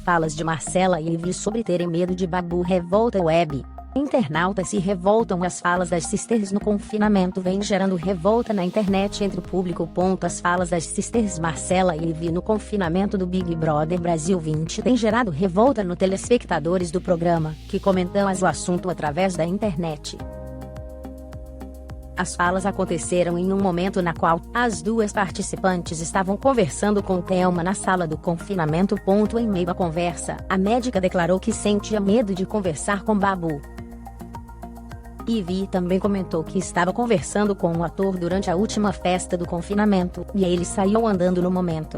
Falas de Marcela e Ivy sobre terem medo de Babu revolta web. Internautas se revoltam. As falas das sisters no confinamento vêm gerando revolta na internet entre o público. As falas das sisters Marcela e Ivy no confinamento do Big Brother Brasil 20 têm gerado revolta no telespectadores do programa, que comentam o assunto através da internet. As falas aconteceram em um momento na qual as duas participantes estavam conversando com Thelma na sala do confinamento. Em meio à conversa, a médica declarou que sentia medo de conversar com Babu. Ivy também comentou que estava conversando com o ator durante a última festa do confinamento, e ele saiu andando no momento.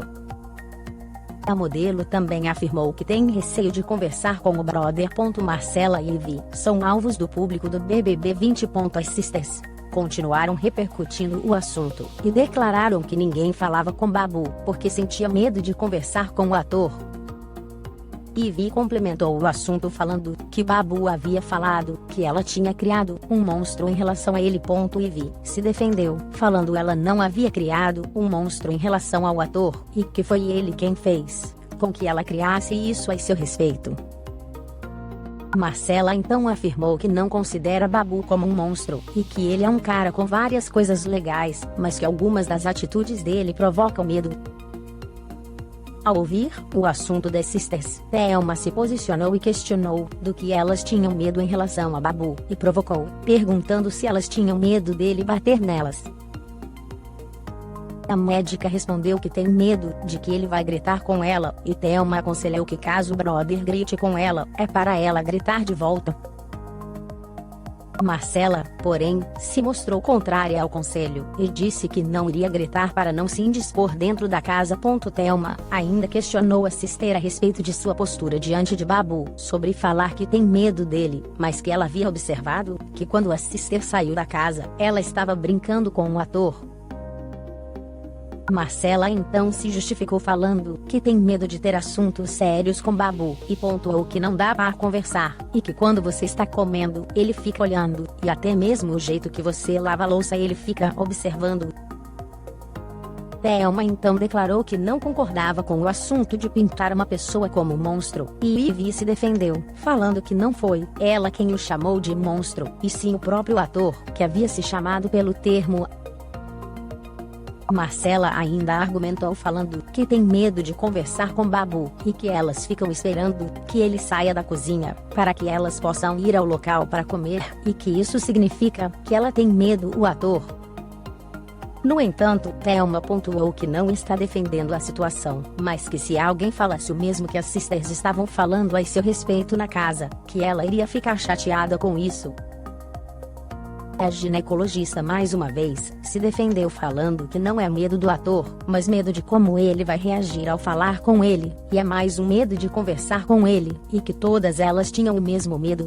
A modelo também afirmou que tem receio de conversar com o brother. Marcela e Ivy são alvos do público do BBB 20. As sisters continuaram repercutindo o assunto e declararam que ninguém falava com Babu porque sentia medo de conversar com o ator. Ivy complementou o assunto falando que Babu havia falado que ela tinha criado um monstro em relação a ele. Ivy se defendeu, falando ela não havia criado um monstro em relação ao ator, e que foi ele quem fez com que ela criasse isso a seu respeito. Marcela então afirmou que não considera Babu como um monstro, e que ele é um cara com várias coisas legais, mas que algumas das atitudes dele provocam medo. Ao ouvir o assunto das sisters, Thelma se posicionou e questionou do que elas tinham medo em relação a Babu, e provocou, perguntando se elas tinham medo dele bater nelas. A médica respondeu que tem medo de que ele vai gritar com ela, e Thelma aconselhou que caso o brother grite com ela, é para ela gritar de volta. Marcela, porém, se mostrou contrária ao conselho, e disse que não iria gritar para não se indispor dentro da casa. Thelma ainda questionou a sister a respeito de sua postura diante de Babu, sobre falar que tem medo dele, mas que ela havia observado que quando a sister saiu da casa, ela estava brincando com o ator. Marcela então se justificou falando que tem medo de ter assuntos sérios com Babu, e pontuou que não dá para conversar, e que quando você está comendo, ele fica olhando, e até mesmo o jeito que você lava a louça ele fica observando. Thelma então declarou que não concordava com o assunto de pintar uma pessoa como monstro, e Ivy se defendeu, falando que não foi ela quem o chamou de monstro, e sim o próprio ator, que havia se chamado pelo termo. Marcela ainda argumentou falando que tem medo de conversar com Babu, e que elas ficam esperando que ele saia da cozinha, para que elas possam ir ao local para comer, e que isso significa que ela tem medo do ator. No entanto, Thelma pontuou que não está defendendo a situação, mas que se alguém falasse o mesmo que as sisters estavam falando a seu respeito na casa, que ela iria ficar chateada com isso. A ginecologista mais uma vez se defendeu falando que não é medo do ator, mas medo de como ele vai reagir ao falar com ele, e é mais um medo de conversar com ele, e que todas elas tinham o mesmo medo.